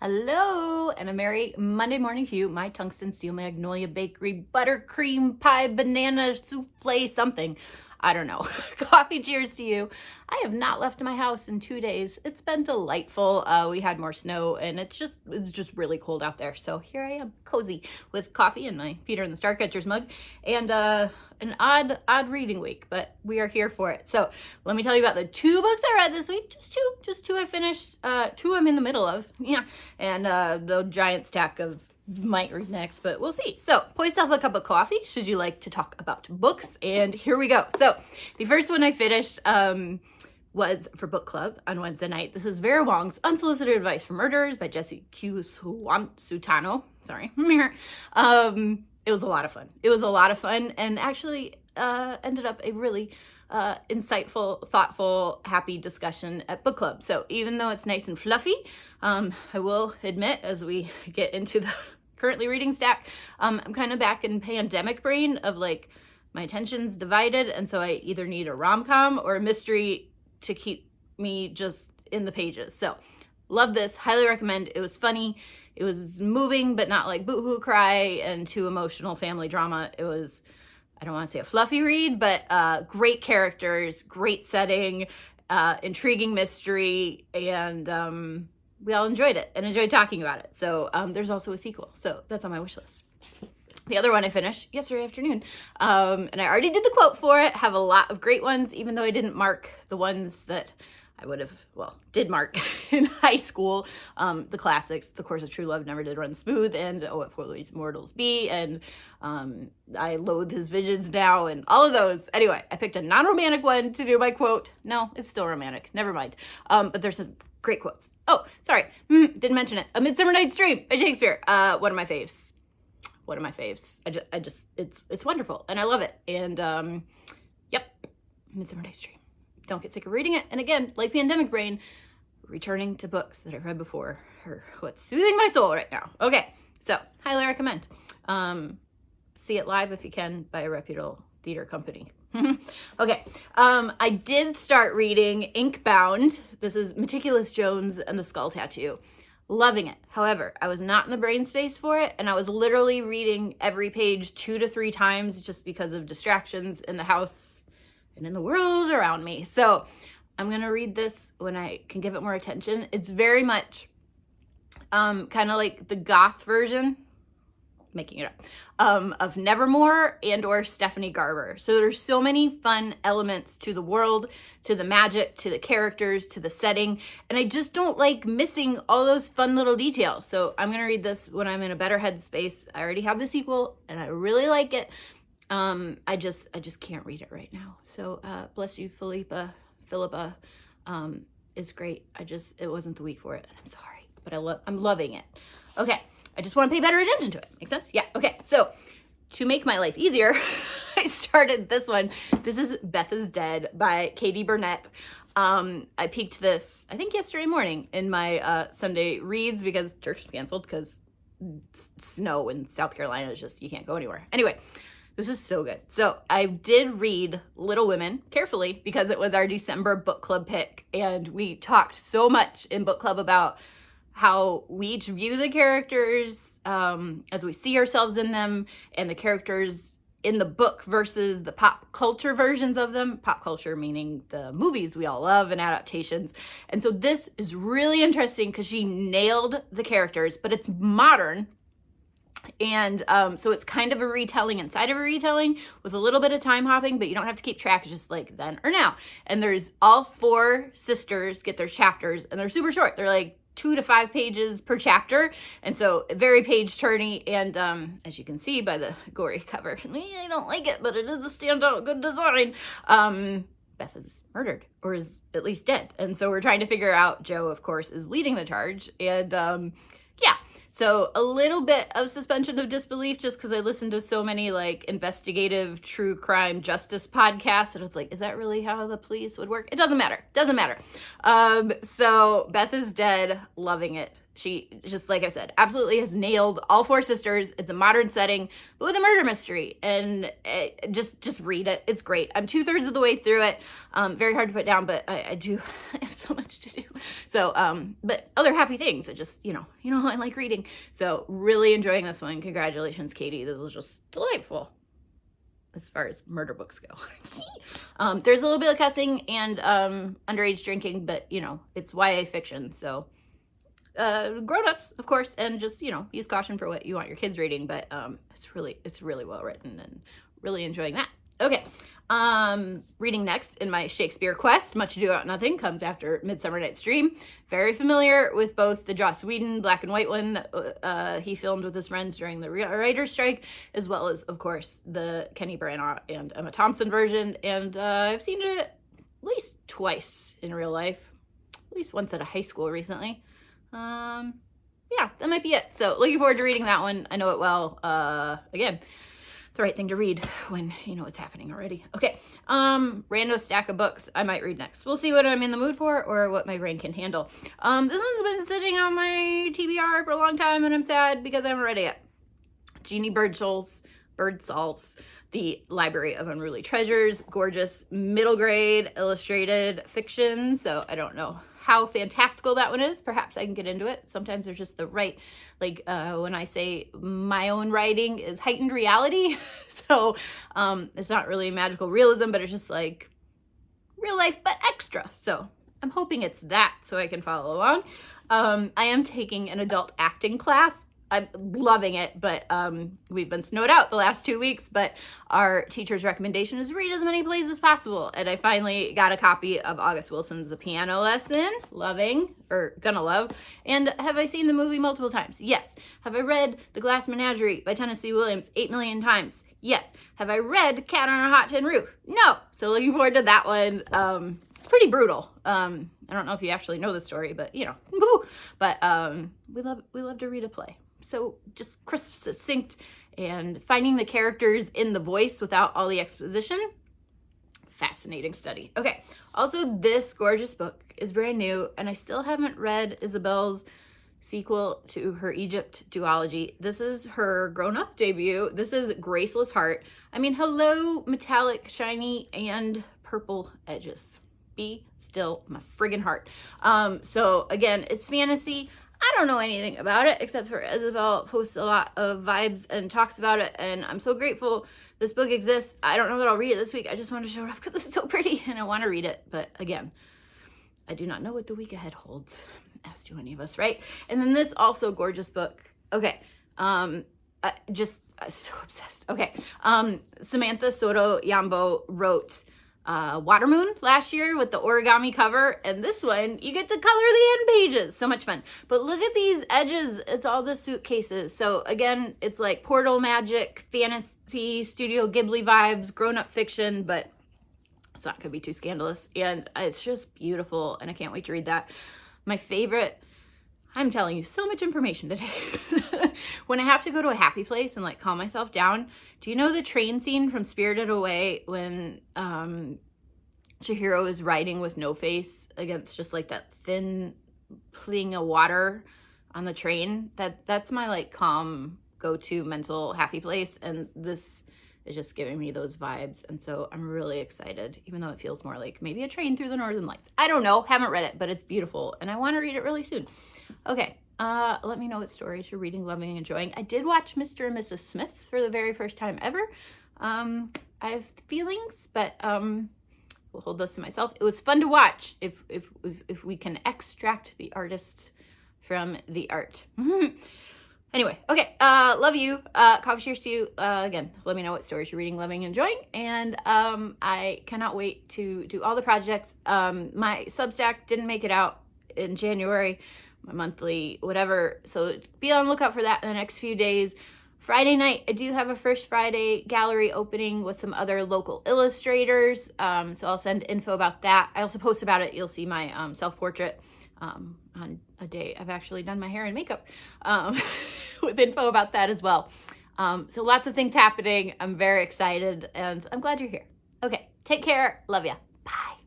Hello, and a merry Monday morning to you. My tungsten steel magnolia bakery buttercream pie banana souffle something. I don't know. Coffee cheers to you. I have not left my house in 2 days. It's been delightful. We had more snow and it's just really cold out there. So here I am, cozy with coffee and my Peter and the Starcatchers mug and an odd reading week, but we are here for it. So let me tell you about the 2 books I read this week. Just two I finished. 2 I'm in the middle of. Yeah. And the giant stack of might read next, but we'll see. So pour yourself a cup of coffee should you like to talk about books, and here we go. So the first one I finished was for book club on Wednesday night. This is Vera Wong's Unsolicited Advice for Murderers by Jessie Q. Sutano. Sorry. It was a lot of fun. It was a lot of fun and actually ended up a really insightful, thoughtful, happy discussion at book club. So even though it's nice and fluffy, I will admit as we get into the currently reading stack, I'm kind of back in pandemic brain of like my attention's divided, and so I either need a rom-com or a mystery to keep me just in the pages. So love this, highly recommend. It was funny, it was moving, but not like boo-hoo cry and too emotional family drama. It was, I don't want to say a fluffy read, but great characters, great setting, intriguing mystery, and we all enjoyed it and enjoyed talking about it. So there's also a sequel, so that's on my wish list. The other one I finished yesterday afternoon, and I already did the quote for it, have a lot of great ones, even though I didn't mark the ones that I would have, did mark in high school. The classics, The Course of True Love Never Did Run Smooth, and Oh, What Foolish Mortals Be, and I Loathe His Visions Now, and all of those. Anyway, I picked a non-romantic one to do my quote. No, it's still romantic, never mind. But there's some great quotes. Oh, sorry, didn't mention it. A Midsummer Night's Dream by Shakespeare. One of my faves. One of my faves. I just, it's wonderful, and I love it. And yep, Midsummer Night's Dream. Don't get sick of reading it. And again, like pandemic brain, returning to books that I've read before are what's soothing my soul right now. Okay, so highly recommend. See it live if you can by a reputable theater company. Okay, I did start reading INKBOUND. This is Meticulous Jones and the Skull Tattoo. Loving it. However, I was not in the brain space for it, and I was literally reading every page 2 to 3 times just because of distractions in the house and in the world around me. So I'm going to read this when I can give it more attention. It's very much kind of like the goth version, making it up, of Nevermore and or Stephanie Garber. So there's so many fun elements to the world, to the magic, to the characters, to the setting, and I just don't like missing all those fun little details. So I'm going to read this when I'm in a better headspace. I already have the sequel and I really like it. I just can't read it right now. So bless you, philippa is great. It wasn't the week for it, and I'm sorry, but I'm loving it. Okay, I just want to pay better attention to it. Make sense? Yeah. Okay, so to make my life easier, I started this one. This is Beth is Dead by Katie Bernet. I peeked this, I think yesterday morning in my Sunday reads because church was canceled because snow in South Carolina is just, you can't go anywhere. Anyway, this is so good. So I did read Little Women carefully because it was our December book club pick, and we talked so much in book club about how we each view the characters as we see ourselves in them, and the characters in the book versus the pop culture versions of them. Pop culture meaning the movies we all love and adaptations. And so this is really interesting because she nailed the characters, but it's modern. And so it's kind of a retelling inside of a retelling with a little bit of time hopping, but you don't have to keep track. It's just like then or now. And there's all 4 sisters get their chapters, and they're super short. They're like 2 to 5 pages per chapter, and so very page turny. And as you can see by the gory cover, I don't like it, but it is a standout good design. Beth is murdered, or is at least dead, and so we're trying to figure out. Joe, of course, is leading the charge, and yeah. So a little bit of suspension of disbelief just because I listened to so many like investigative true crime justice podcasts, and I was like, is that really how the police would work? It doesn't matter. Doesn't matter. So Beth is Dead, loving it. She, just like I said, absolutely has nailed all four sisters. It's a modern setting, but with a murder mystery. And just read it. It's great. I'm 2/3 of the way through it. Very hard to put down, but I have so much to do. So, but other happy things. I just, you know I like reading. So really enjoying this one. Congratulations, Katie. This was just delightful as far as murder books go. There's a little bit of cussing and underage drinking, but, it's YA fiction. So grown-ups, of course, and just, use caution for what you want your kids reading, but it's really well written and really enjoying that. Okay, reading next in my Shakespeare quest, Much Ado About Nothing comes after Midsummer Night's Dream. Very familiar with both the Joss Whedon black and white one that he filmed with his friends during the writer's strike, as well as, of course, the Kenny Branagh and Emma Thompson version, and I've seen it at least twice in real life, at least once at a high school recently. Yeah, that might be it. So looking forward to reading that one. I know it well. Again, the right thing to read when you know what's happening already. Okay, rando stack of books I might read next. We'll see what I'm in the mood for or what my brain can handle. This one's been sitting on my TBR for a long time and I'm sad because I haven't read it yet. Jeanne birdsall's The Library of Unruly Treasures. Gorgeous middle grade illustrated fiction. So I don't know how fantastical that one is. Perhaps I can get into it. Sometimes there's just the right, like when I say my own writing is heightened reality. So it's not really magical realism, but it's just like real life, but extra. So I'm hoping it's that so I can follow along. I am taking an adult acting class. I'm loving it, but we've been snowed out the last 2 weeks, but our teacher's recommendation is read as many plays as possible, and I finally got a copy of August Wilson's The Piano Lesson, gonna love, and have I seen the movie multiple times? Yes. Have I read The Glass Menagerie by Tennessee Williams 8 million times? Yes. Have I read Cat on a Hot Tin Roof? No. So looking forward to that one. It's pretty brutal. I don't know if you actually know the story, but but we love to read a play. So just crisp, succinct, and finding the characters in the voice without all the exposition. Fascinating study. Okay, also this gorgeous book is brand new, and I still haven't read Isabel's sequel to her Egypt duology. This is her grown-up debut. This is Graceless Heart. I mean, hello, metallic, shiny, and purple edges. Be still my friggin' heart. So again, it's fantasy. I don't know anything about it except for Isabel posts a lot of vibes and talks about it, and I'm so grateful this book exists. I don't know that I'll read it this week. I just wanted to show it off because it's so pretty and I want to read it. But again, I do not know what the week ahead holds, as do any of us, right? And then this also gorgeous book. Okay, so obsessed. Okay, Samantha Sotto Yambao wrote Water Moon last year with the origami cover, and this one you get to color the end pages. So much fun. But look at these edges. It's all just suitcases. So again, it's like portal magic, fantasy, Studio Ghibli vibes, grown-up fiction, but it's not gonna be too scandalous, and it's just beautiful, and I can't wait to read that. My favorite, I'm telling you so much information today. When I have to go to a happy place and like calm myself down, do you know the train scene from Spirited Away when Chihiro is riding with no face against just like that thin pling of water on the train? That's my like calm go-to mental happy place, and this is just giving me those vibes, and so I'm really excited, even though it feels more like maybe a train through the Northern Lights. I don't know, haven't read it, but it's beautiful, and I want to read it really soon. Okay, let me know what stories you're reading, loving, and enjoying. I did watch Mr. and Mrs. Smith for the very first time ever. I have feelings, but we'll hold those to myself. It was fun to watch if we can extract the artist from the art. Anyway, okay, love you. Coffee cheers to you. Again, let me know what stories you're reading, loving, and enjoying. And I cannot wait to do all the projects. My Substack didn't make it out in January, my monthly, whatever. So be on the lookout for that in the next few days. Friday night, I do have a First Friday gallery opening with some other local illustrators. So I'll send info about that. I also post about it. You'll see my self-portrait on a day I've actually done my hair and makeup, with info about that as well. So lots of things happening. I'm very excited and I'm glad you're here. Okay, take care. Love ya. Bye.